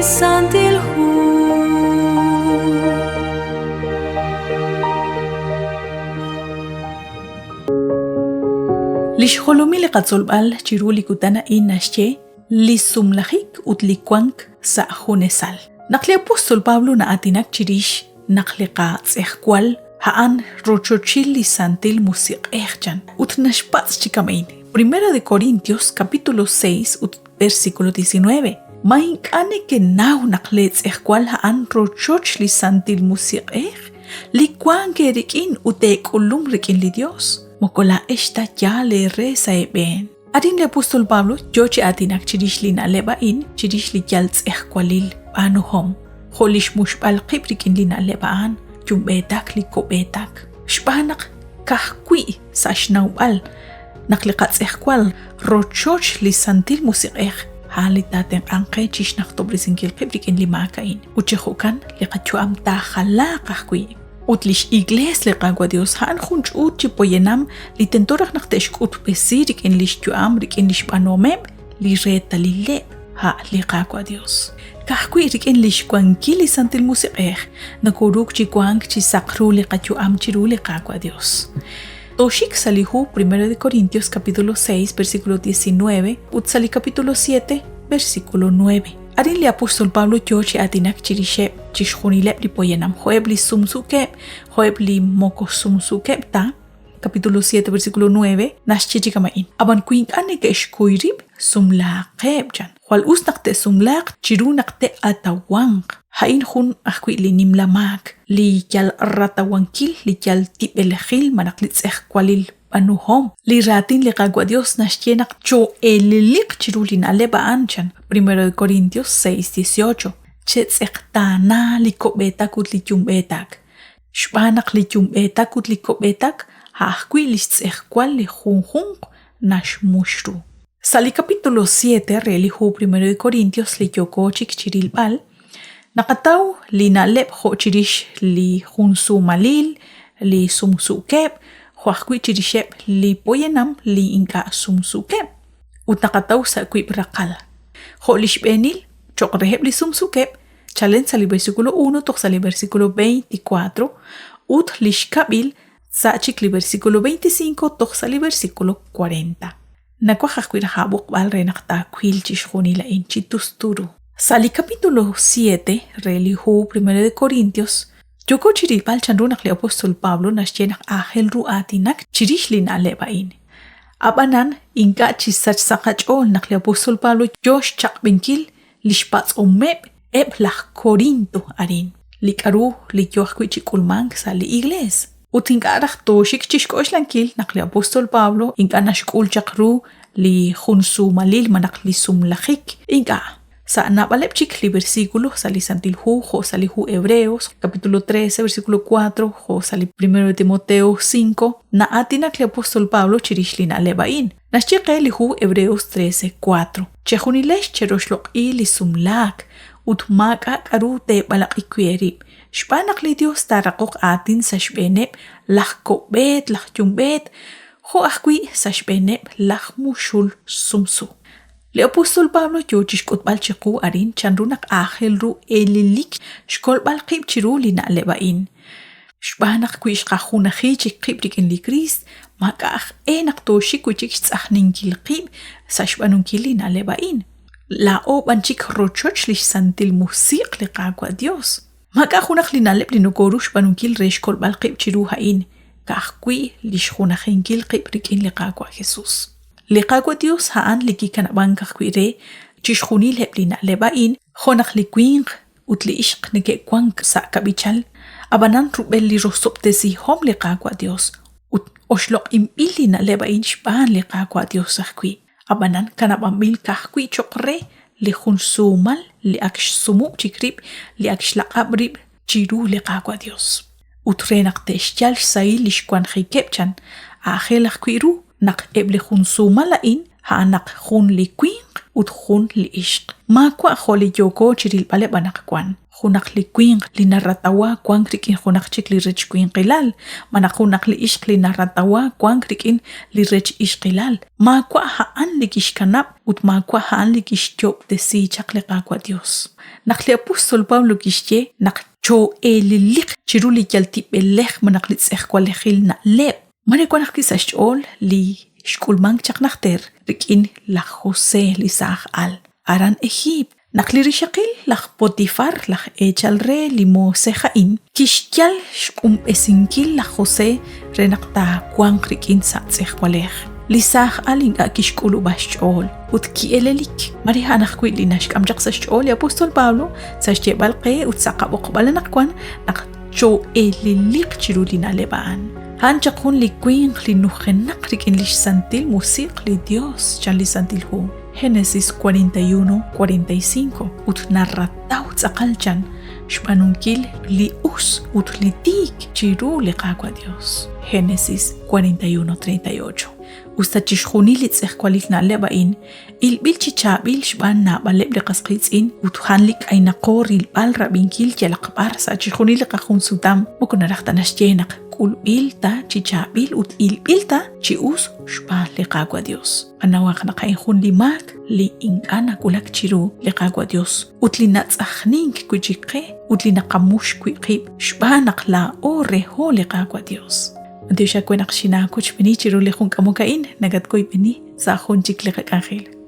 santil hu lishholumi liqatzolb'al chiruli kutana inashche lisumlajik utlikwank sa junesal naqli apostol Pablo na atinak chirish naqliqa tz'ejkwal ha'an rochochili santil musiq ejchan utnashpatz chikamain Primera de Corintios capítulo 6 versículo 19 main kane ke naw naqletz ejkwal ha'an rochochli santil musiq ej likwan ke rikin utekulum rikin li Dios mokola esta ya le reza eben Adin le apostol Pablo jochi atinak chirish li na lebain chirish li jaltz ejkwalil anuhom kholish mushbal qibrikin li na lebaan jumbetak li kobetak shbanak kahkwi sashnawbal naqliqatz ejkwal rochoch li santil musiq halitaten anqe chish naqtobrisinkil qibrikin li makain uchehukan liqachuam ta khala kahkwi utlish igles liqagwa Dios han khunch uchi poyenam litentoraq naqteshkut besirik in lish chuam rikin lish panomem li reta lile ha liqagwa Dios kahkwi rikin lish kwankili santil musiq nakuruk chi kwank chi saqru liqachuam chiru liqagwa Dios Toshik salihu 1 de Corintios capítulo 6 versículo 19 utsali capítulo 7 versículo 9 Arin li apostol Pablo jochi atinak chirishep chishkhunilep li poyenam joeb li sumsukep joeb li moko sumsukep ta capítulo 7 versículo 9 nashchichikamain aban kuink aneke shkuirib sumlaqeb jan wal usnaqte sumlaq chirunaqte atawang hain khun akwi li nimlamak li yal ratawankil li yal tibelkhil manaqlitseh kwalil anuhom li ratin li qagwa Dios nashchenak cho elilik chirulin aleba anchan 1 de Corintios 6:18 chetseqtana li kobetak ut li chumbetak shbanak li chumbetak ut li kobetak haqwi li tsehkwal li junjun nashmushru Sali capítulo 7 relihu 1 de Corintios li yoko chikchirilbal Nakataw li nalep ho chirish li hunsu malil li sumsukep huakwi chirishep li poyenam li inka sumsukep ut nakataw sa kwib rakal ho lishbenil chokrehep li sumsukep chalen sali versículo 1 tok sali versículo 24 ut lishkabil sa chik li versículo 25 tok sali versículo 40 nakwa hakwir habuk bal renakta kwil chishkhuni la inchitusturu Sali capítulo 7 relihu 1 de Corintios Yoko chiripal chanrunak li apostol Pablo nashchenak ahel ru atinak chirishli na lebain Abanan inka chisach sakachol nak li apostol Pablo josh chakbenkil lishpats omep ep lach Corinto arin likaru li yohkwi chikulmank sali igles Utinka arach toshik chishkoslankil nak li apostol Pablo inka nashkul chakru li khunsu malil manak li sumlajik inka Sa nabalep chik li versículo sali santilhu jo salihu Hebreos capítulo 13 versículo 4 jo sali 1 de Timoteo 5 na atinak li apostol Pablo chirishli na lebain nashchiqe lihu Hebreos 13:4 chehunilesh cheroshloq li sumlak utmaka karu te balak ikwierib shpanak li Dios taraqoq atin sa shbenep lajkobet lajchumbet jo akwi sa shbenep lajmushul sumsu Le apostol Pablo yochishkot balchiqu arin chanrunak ahel ru elilik shkol balqib chiru li na lebain shbanak kwish qahuna khichik qibrikin li Christ makah enak toshik kuchik tsahnin kilqib sashbanun kili na lebain la obanchik rochoch li santil musiq li qagwa Dios makahunak li na leb li nokorush banun kil reshkol balqib chiru hain kahkwi li shkhuna khinkil qibrikin li qagwa Jesus Liqagwa Dios haan liki kanaban kahkwire chishkhunil heblina lebain khonak likwing utli ishq neke kwank sa kabichal abanan rubel li rosoptesi hom liqagwa Dios ut oshloq imbilina lebain shban liqagwa Dios ahkwi abanan kanaban bil kahkwi chokre li khunsumal li aksh sumu chikrib li aksh laqabrib chiru liqagwa Dios utrenak teshchal sai lishkwan khikepchan ahel ahkwiru nak eble khun sumalain ha nak khun likwing utjun li ishq. Ma kwa kholi yoko chiril pale banak kwan. Hunak li queen li narratawa kwan krikin hunak chik li rich queen qilal. Mana hunak li ishq li narratawa kwan krikin li rich ishq qilal. Ma kwa haan li kishkanap ut ma kwa haan li kishtyop de si chakle qakwa Dios. Nakli apostol Pablo kishye nak cho elilik chiruli yaltip elech manak li tsech kwa lechil na lep. Mane kwa nakisashol li shkulman chak nakter rikin la Jose li sah al. Aran Egypt. Nakli shakil lak Potifar lak echalre limo sejain. Kishyal shkum esinkil la Jose renakta kwang rikin sa tsech kwa lech. Lisah alinga kishkulu bashol ut kielelik marihanak kwit linash amjak sa shol ya apostol Pablo sa balqe ut saqabok balanakwan nak cho elilik chirulina lebaan han chakun likwin linujenak rikin lish santil musiq li Dios chan li santil hu Génesis 41:45 ut narrataw tsaqalchan shpanunkil li us ut li tik chiru li qaqwa Dios Génesis 41:38 Ustachishkhuni li tsehkwalik na lebain il bilchi chabil shban na baleb li qasqitsin uthan lik ayna qoril bal rabinkil kelaqbar sa chishkhuni li qaqun sudam mukuna raqtanashjenak kul bilta chichabil ut il bilta chius shban li qaqwa Dios anawaqna qayn li mak li ingana kulak chiru li qaqwa Dios ut li natsakhning kujiqe ut li naqamush kuiqib shban aqla ore ho li qaqwa Dios Antiyo siya kwenakshina kuch bini chiruli khung kamukain nagat koy bini sa khun chikli kakangil.